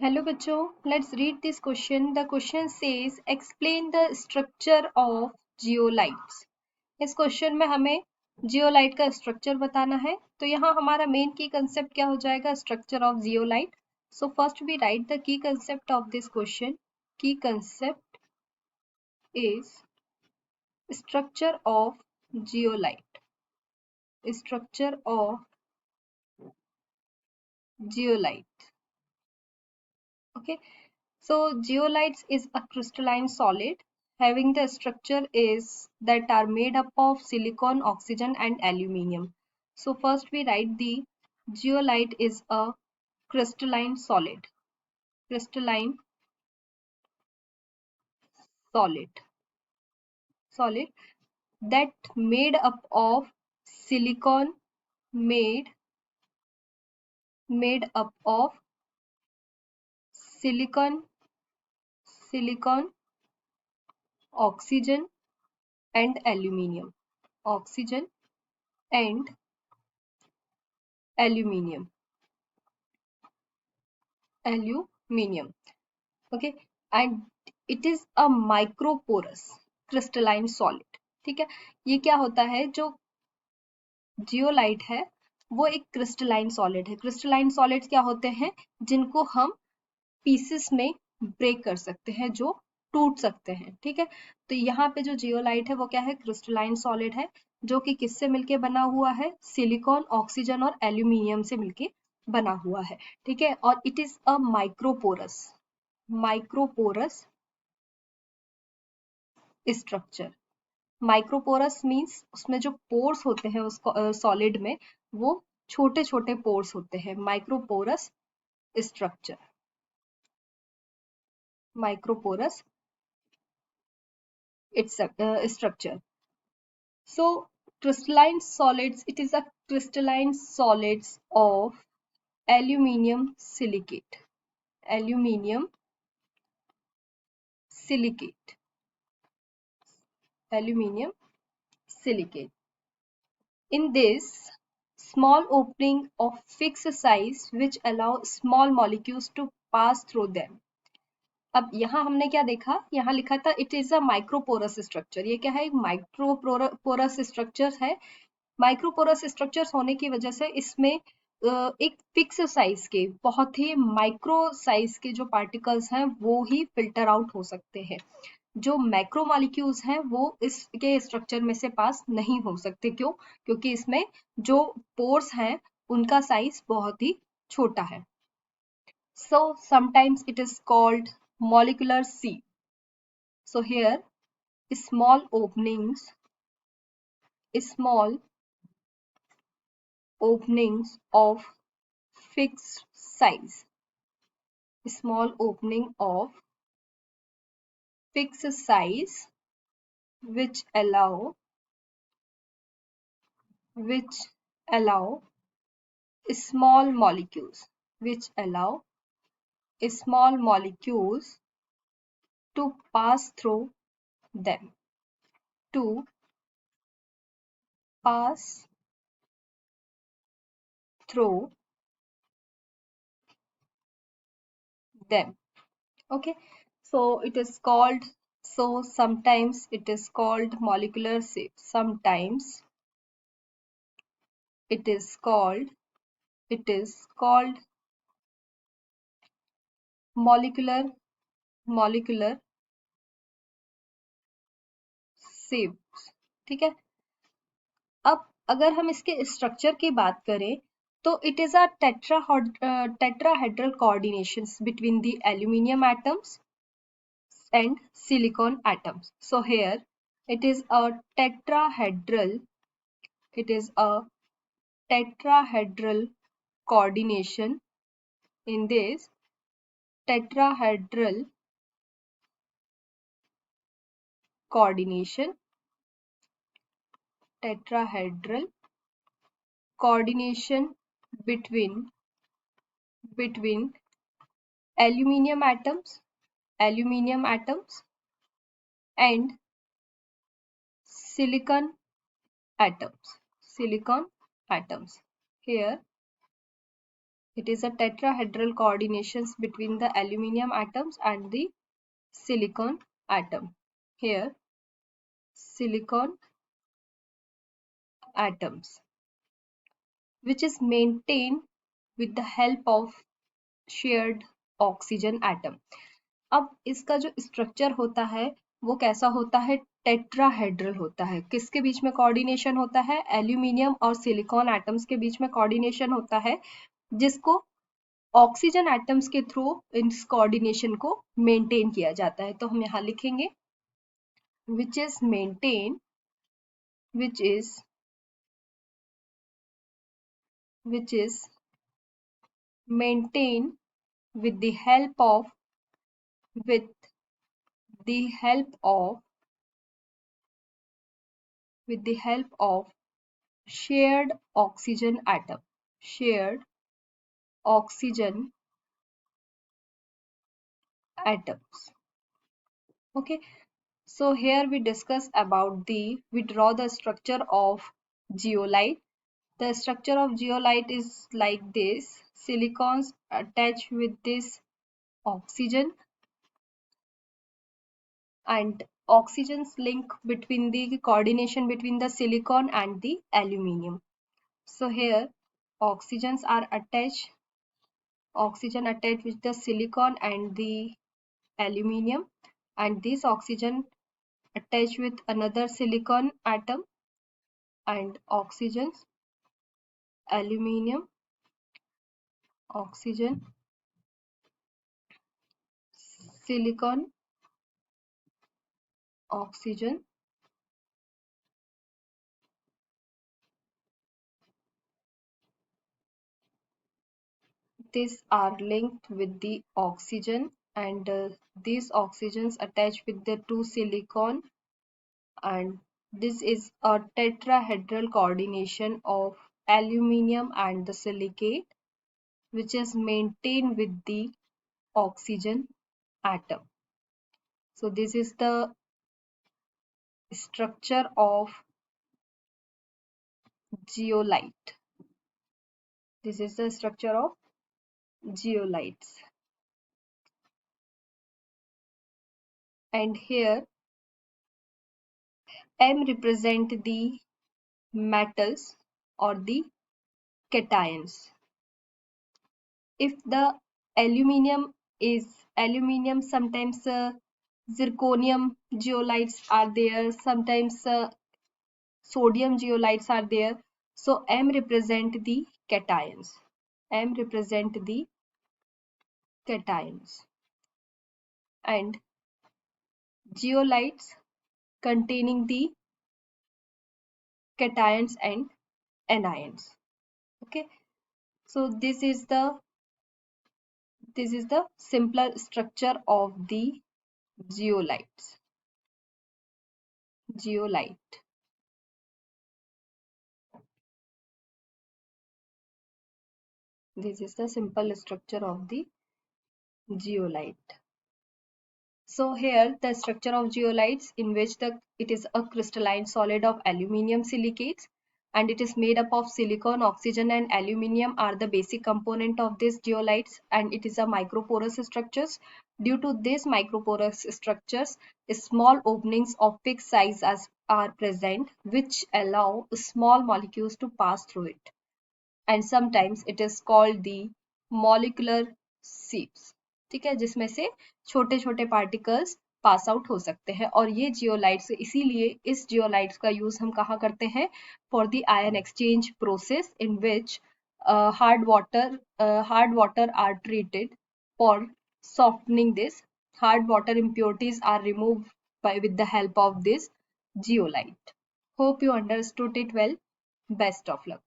Hello बच्चों, let's read this question. The question says explain the structure of zeolites. इस question में हमें zeolite का स्ट्रक्चर बताना है. तो यहाँ हमारा मेन की कंसेप्ट क्या हो जाएगा? Structure of zeolite. So first we write the key concept of this question. Key concept is structure of zeolite. Structure of zeolite. Okay. So zeolites is a crystalline solid having the structure is that are made up of silicon, oxygen and aluminium. So first we write the zeolite is a crystalline solid. Crystalline solid. Solid that made up of silicon, made up of silicon, oxygen and aluminium. Oxygen and aluminium. Okay, and it is a microporous crystalline solid. ठीक है, ये क्या होता है? जो zeolite है वो एक क्रिस्टलाइन सॉलिड है. क्रिस्टलाइन सॉलिड्स क्या होते हैं? जिनको हम पीसेस में ब्रेक कर सकते हैं, जो टूट सकते हैं. ठीक है, तो यहाँ पे जो जियोलाइट है वो क्या है? क्रिस्टलाइन सॉलिड है, जो कि किससे मिलके बना हुआ है? सिलिकॉन, ऑक्सीजन और एल्यूमिनियम से मिलके बना हुआ है. ठीक है, और it is a microporous structure. Microporous means उसमें जो पोर्स होते हैं उसको सॉलिड में, वो छोटे छोटे पोर्स होते हैं. Microporous structure. Microporous its structure. So crystalline solids, it is a crystalline solids of aluminium silicate. Aluminium silicate. Aluminium silicate. In this small opening of fixed size which allow small molecules to pass through them. अब यहाँ हमने क्या देखा? यहाँ लिखा था it is a microporous structure. ये क्या है? एक माइक्रोपोरस स्ट्रक्चर है. माइक्रोपोरस स्ट्रक्चर्स होने की वजह से इसमें एक फिक्स साइज के, बहुत ही माइक्रो साइज के जो पार्टिकल्स हैं वो ही फिल्टर आउट हो सकते हैं. जो मैक्रो मॉलिक्यूल्स हैं वो इसके स्ट्रक्चर में से पास नहीं हो सकते. क्यों? क्योंकि इसमें जो पोर्स हैं उनका साइज बहुत ही छोटा है. So sometimes it is called molecular sieve. So here small openings of fixed size. Small opening of fixed size which allow small molecules to pass through them. To pass through them. Okay, so it is called, so sometimes it is called molecular sieve. Sometimes it is called molecular sieves. ठीक है, अब अगर हम इसके structure की बात करें तो it is a tetrahedral coordinations between the aluminium atoms and silicon atoms. So here it is a tetrahedral coordination. In this tetrahedral coordination between aluminium atoms and silicon atoms. Here It is a tetrahedral coordinations between the aluminium atoms and the silicon atom. Here, silicon atoms, which is maintained with the help of shared oxygen atom. अब इसका जो structure होता है वो कैसा होता है? Tetrahedral होता है. किसके बीच में कोऑर्डिनेशन होता है? एल्यूमिनियम और सिलिकॉन एटम्स के बीच में कोऑर्डिनेशन होता है, जिसको ऑक्सीजन एटम्स के थ्रू इस कोऑर्डिनेशन को मेंटेन किया जाता है. तो हम यहाँ लिखेंगे which is maintained which is maintained with the help of with the help of with the help of shared oxygen atom. Shared oxygen atoms. Okay, so here we discuss about we draw the structure of zeolite. The structure of zeolite is like this: silicons attached with this oxygen, and oxygen's link between the coordination between the silicon and the aluminium. So here oxygen attached with the silicon and the aluminium, and this oxygen attached with another silicon atom, and aluminium, oxygen, silicon, oxygen. These are linked with the oxygen, and these oxygens attached with the two silicon, and this is a tetrahedral coordination of aluminium and the silicate, which is maintained with the oxygen atom. So this is the structure of zeolite. This is the structure of zeolites. And here M represent the metals or the cations. If the aluminium, sometimes zirconium zeolites are there, sometimes sodium zeolites are there. So M represent the cations. M represent the cations. And zeolites containing the cations and anions. Okay, so this is the simpler structure of the zeolite. This is the simple structure of the zeolite. So here the structure of zeolites, in which it is a crystalline solid of aluminium silicates, and it is made up of silicon, oxygen and aluminium are the basic component of these zeolites, and it is a microporous structures. Due to these microporous structures, small openings of fixed size are present, which allow small molecules to pass through it, and sometimes it is called the molecular sieves. ठीक है, जिसमें से छोटे छोटे particles pass out हो सकते हैं. और ये जियोलाइट्स, इसीलिए इस जियोलाइट्स का यूज हम कहाँ करते हैं? For the ion exchange process, in which hard water are treated for softening this. Hard water impurities are removed with the help of this zeolite. Hope you understood it well. Best of luck.